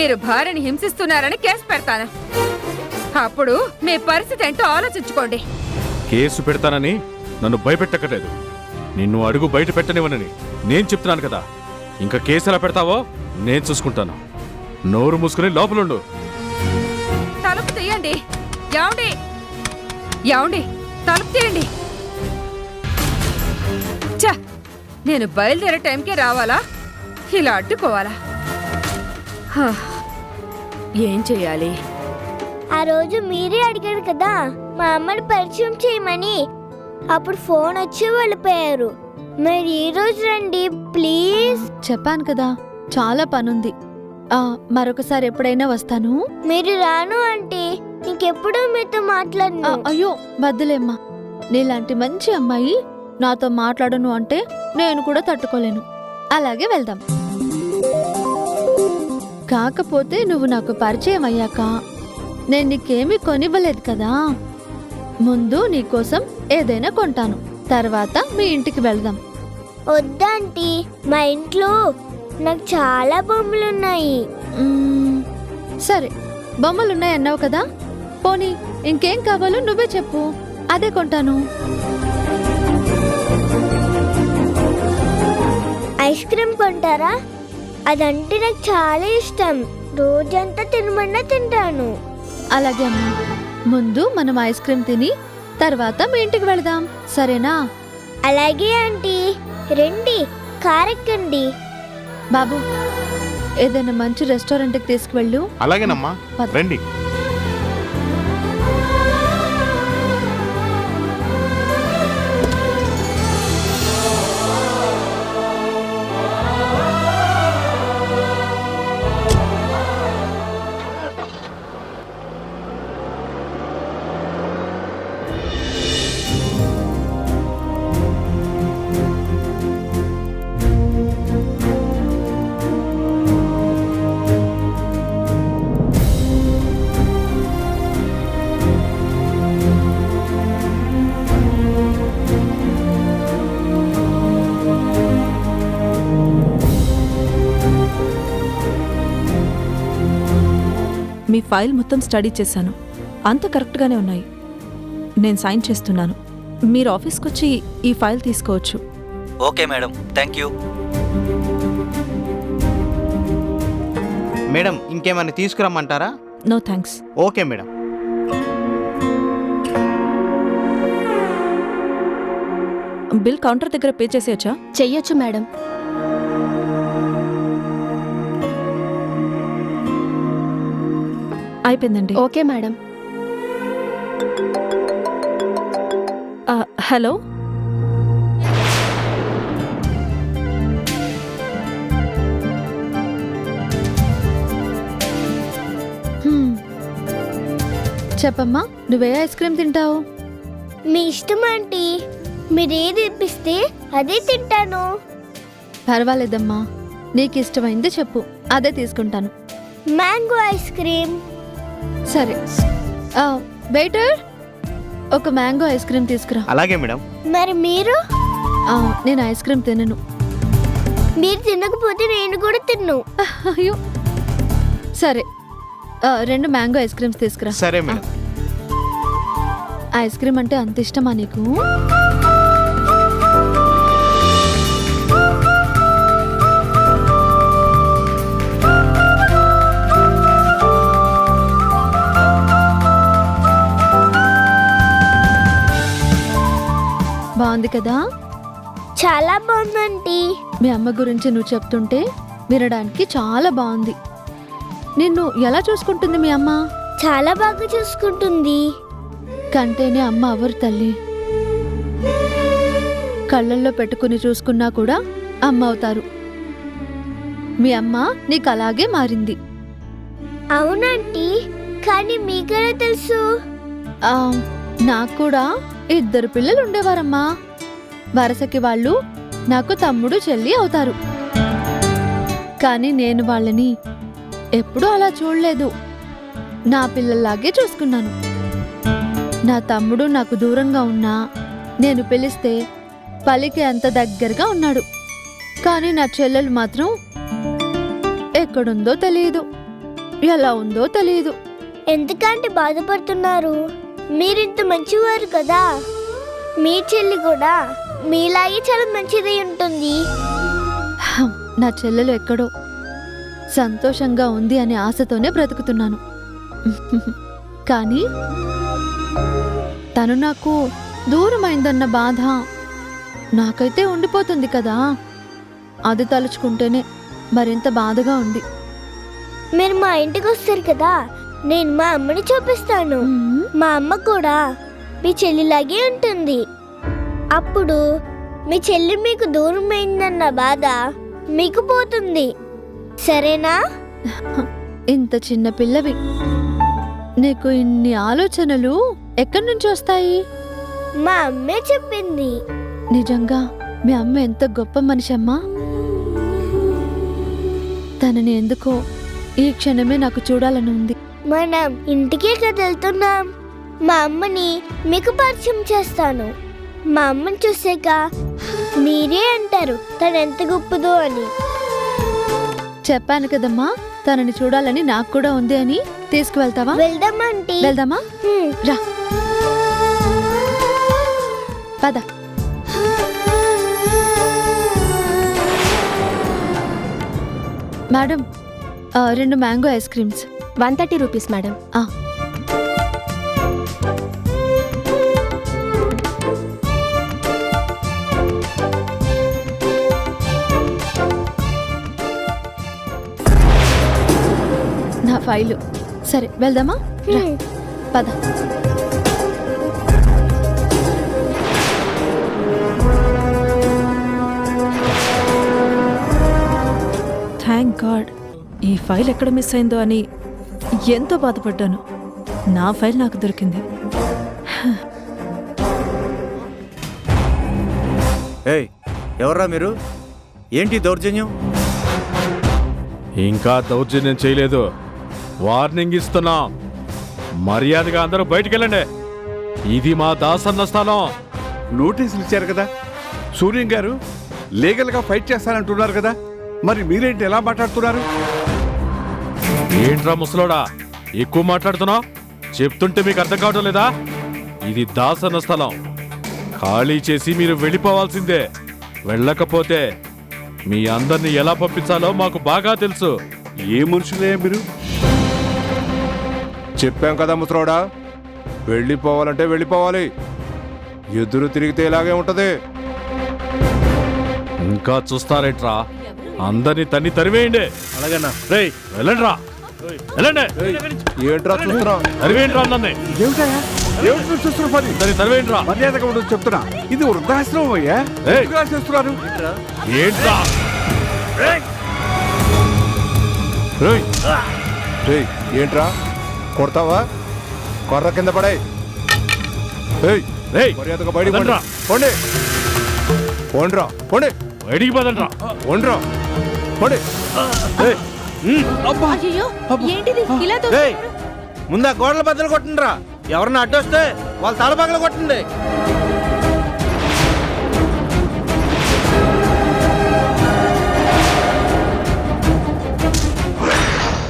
మీరు భార్యని హింసిస్తున్నారని కేసు పెడతాను. అప్పుడు మీ పరిస్థితి ఏంటో ఆలోచించుకోండి. కేసు పెడతానని నన్ను భయపెట్టకలేదు. నిన్ను అడుగు బయట పెట్టనివ్వనని నేను చెప్తున్నాను కదా. ఇంకా కేసు ఎలా పెడతావో నేను చూసుకుంటాను. నోరు మూసుకుని లోపలుండు. తలుపు తీయండి. ఏమండి ఏమండి తలుపు తీయండి. ఛ, నేను బయలుదేరే టైంకే రావాలా, ఇలా అడ్డుకోవాలా? హ, ఏం చెయ్యాలి? ఆ రోజు మీరే అడిగారు కదా మా అమ్మని పరిచయం చేయమని. అప్పుడు ఫోన్ వచ్చి వెళ్ళిపోయారు. మరి ఈ రోజు రండి ప్లీజ్. చెప్పాను కదా, చాలా పనుంది. మరొకసారి ఎప్పుడైనా వస్తాను. మీరు రాను అంటే ఇంకెప్పుడు మీతో మాట్లాడను. అయ్యో వద్దులేమ్మా, నీలాంటి మంచి అమ్మాయి నాతో మాట్లాడను అంటే నేను కూడా తట్టుకోలేను. అలాగే వెళ్దాం. కాకపోతే నువ్వు నాకు పరిచయం అయ్యాక నేను నీకేమీ కొనివ్వలేదు కదా. ముందు నీకోసం ఏదైనా కొంటాను, తర్వాత మీ ఇంటికి వెళ్దాం. వద్దంటీ, మా ఇంట్లో నాకు చాలా బొమ్మలున్నాయి. సరే, బొమ్మలున్నాయన్నావు కదా, పోనీ ఇంకేం కావాలో నువ్వే చెప్పు, అదే కొంటాను. ఐస్ క్రీమ్ కొంటారా? అదంటే నాకు చాలా ఇష్టం. రోజంతా తినమన్నా తింటాను. అలాగే అమ్మా, ముందు మనం ఐస్ క్రీమ్ తిని తర్వాత మీ ఇంటికి వెళదాం, సరేనా? అలాగే ఆంటీ, రండి కారెక్కండి. బాబు, ఏదైనా మంచి రెస్టారెంట్కి తీసుకువెళ్ళు. అలాగేనమ్మా, రండి. మీ ఫైల్ మొత్తం స్టడీ చేశాను, అంత కరెక్ట్గానే ఉన్నాయి. నేను సైన్ చేస్తున్నాను. మీరు ఆఫీస్కి వచ్చి ఈ ఫైల్ తీసుకోవచ్చు. Okay madam, thank you. Madam, ఇంకేమైనా తీసుకురమ్మంటారా? No thanks. Okay madam. Bill counter దగ్గర పే చేసేయచ్చా? చెయ్యొచ్చు మేడం. అయిపోయిందండి. Okay madam. హలో, చెప్పమ్మా, నువ్వే ఐస్ క్రీమ్ తింటావు? మీ ఇష్టం ఆంటీ, మీరేది ఇప్పిస్తే అదే తింటాను. పర్వాలేదమ్మా, నీకు ఇష్టమైంది చెప్పు, అదే తీసుకుంటాను. Mango ice cream. సరే, వెయిటర్, ఒక మ్యాంగో ఐస్ క్రీమ్ తీసుకురా. అలాగే మేడం. మరి మీరు? నేను ఐస్ క్రీమ్ తినను. మీరు తినకపోతే నేను కూడా తిన్ను. అయ్యో, సరే, 2 మ్యాంగో ఐస్ క్రీమ్స్ తీసుకురా. సరే మేడం. ఐస్ క్రీమ్ అంటే అంత ఇష్టమా నీకు? బాగుంది కదా? చాలా బాగుందంటీ. మీ అమ్మ గురించి నువ్వు చెప్తుంటే వినడానికి చాలా బాగుంది. నిన్ను ఎలా చూసుకుంటుంది మీ అమ్మ? చాలా బాగా చూసుకుంటుంది. కంటేనే అమ్మ ఎవరు తల్లి? కళ్ళల్లో పెట్టుకుని చూసుకున్నా కూడా అమ్మ అవుతారు. మీ అమ్మ నీకు అలాగే మారింది. అవునంటీ, కానీ మీకెలా తెలుసు? నాకు కూడా 2 పిల్లలు ఉండేవారమ్మా. వరసకి వాళ్ళు నాకు తమ్ముడు చెల్లి అవుతారు. కానీ నేను వాళ్ళని ఎప్పుడూ అలా చూడలేదు. నా పిల్లల్లాగే చూసుకున్నాను. నా తమ్ముడు నాకు దూరంగా ఉన్నా నేను పిలిస్తే పలికి అంత దగ్గరగా ఉన్నాడు. కానీ నా చెల్లెలు మాత్రం ఎక్కడుందో తెలియదు. ఎలా ఉందో తెలియదు. ఎందుకంటే బాధపడుతున్నారు? మీరింత మంచివారు కదా. మీ చెల్లి కూడా మీలాగే చాలా మంచిదై ఉంటుంది. హం, నా చెల్లెలు ఎక్కడో సంతోషంగా ఉంది అనే ఆశతోనే బ్రతుకుతున్నాను. కానీ తను నాకు దూరమైందన్న బాధ నాకైతే ఉండిపోతుంది కదా. అది తలుచుకుంటేనే మరింత బాధగా ఉంది. మీరు మా ఇంటికి వస్తారు కదా, నేను మా అమ్మని చూపిస్తాను. మా అమ్మ కూడా మీ చెల్లిలాగే ఉంటుంది. అప్పుడు మీ చెల్లి మీకు దూరమైందన్న బాధ మీకు పోతుంది. సరేనా? ఇంత చిన్న పిల్లవి, నీకు ఇన్ని ఆలోచనలు ఎక్కడి నుంచి వస్తాయి? మా అమ్మే చెప్పింది. నిజంగా మీ అమ్మ ఎంత గొప్ప మనిషి అమ్మా. తనని ఎందుకో ఈ క్షణమే నాకు చూడాలని ఉంది. మనం ఇంటికే కదులుతున్నాం. మా అమ్మని మీకు పరిచయం చేస్తాను. మా అమ్మని చూసాక మీరే అంటారు తను ఎంత గొప్పదో అని. చెప్పాను కదమ్మా, తనని చూడాలని నాకు కూడా ఉంది అని. తీసుకువెళ్తావా? వెళ్దామా ఆంటీ? వెళ్దామా? రా పద. Madam, 2 mango ice creams. 130 rupees madam. నా ఫైలు. సరే వెళ్దామా? రా, పద. థ్యాంక్ గాడ్, ఈ ఫైల్ ఎక్కడ మిస్ అయిందో అని ఎంతో బాధపడ్డాను. నా ఫైల్ నాకు దొరికింది. ఏయ్, ఎవర్రా మీరు? ఏంటి దౌర్జన్యం? ఇంకా దౌర్జన్యం చేయలేదు. వార్నింగ్ ఇస్తున్నా. మర్యాదగా అందరూ బయటికెళ్ళండి. ఇది మా దాసన్న స్థలం. నోటీసులు ఇచ్చారు కదా. సూర్యం గారు లీగల్గా ఫైట్ చేస్తానంటున్నారు కదా, మరి మీరేంటి ఎలా మాట్లాడుతున్నారు? ఏంట్రా ముసలోడా, ఎక్కువ మాట్లాడుతున్నావు? చెప్తుంటే మీకు అర్థం కావడం లేదా? ఇది దాసన్న స్థలం. ఖాళీ చేసి మీరు వెళ్ళిపోవాల్సిందే. వెళ్ళకపోతే మీ అందరిని ఎలా పంపించాలో మాకు బాగా తెలుసు. ఏ మనుషులే మీరు? చెప్పాం కదా ముసలోడా, వెళ్ళిపోవాలంటే వెళ్ళిపోవాలి. ఎదురు తిరిగితే ఇలాగే ఉంటది. ఇంకా చూస్తారేంట్రా? అందరిని తన్ని తరివేయండి. అలాగేనా? రేయ్ వెళ్ళండిరా, వెళ్ళండి. ఏంట్రా చూస్తున్నా? తరివేయండిరా అందరిని. ఏమిటా చూస్తున్న పని? అందరిని తరివేయండిరా. మర్యాదగా ఉండదు చెప్తున్నా. ఇది వృద్ధాశ్రమం అయ్యా. ఏయ్. ఎందుకులా చేస్తున్నారు? ఏంట్రా? రేయ్, ఏంట్రా కొడతావా? కొర్ర కింద పడాయి. రేయ్ మర్యాదగా బయటికి వదలరా. పోండి. పోండ్రా, పోండి. బయటికి పదండ్రా. పోండ్రా, పోండి. ముందు ఆ గోడల బద్దలు కొట్టండిరా. ఎవరన్నా అడ్డొస్తే వాళ్ళ తల పగల కొట్టండి.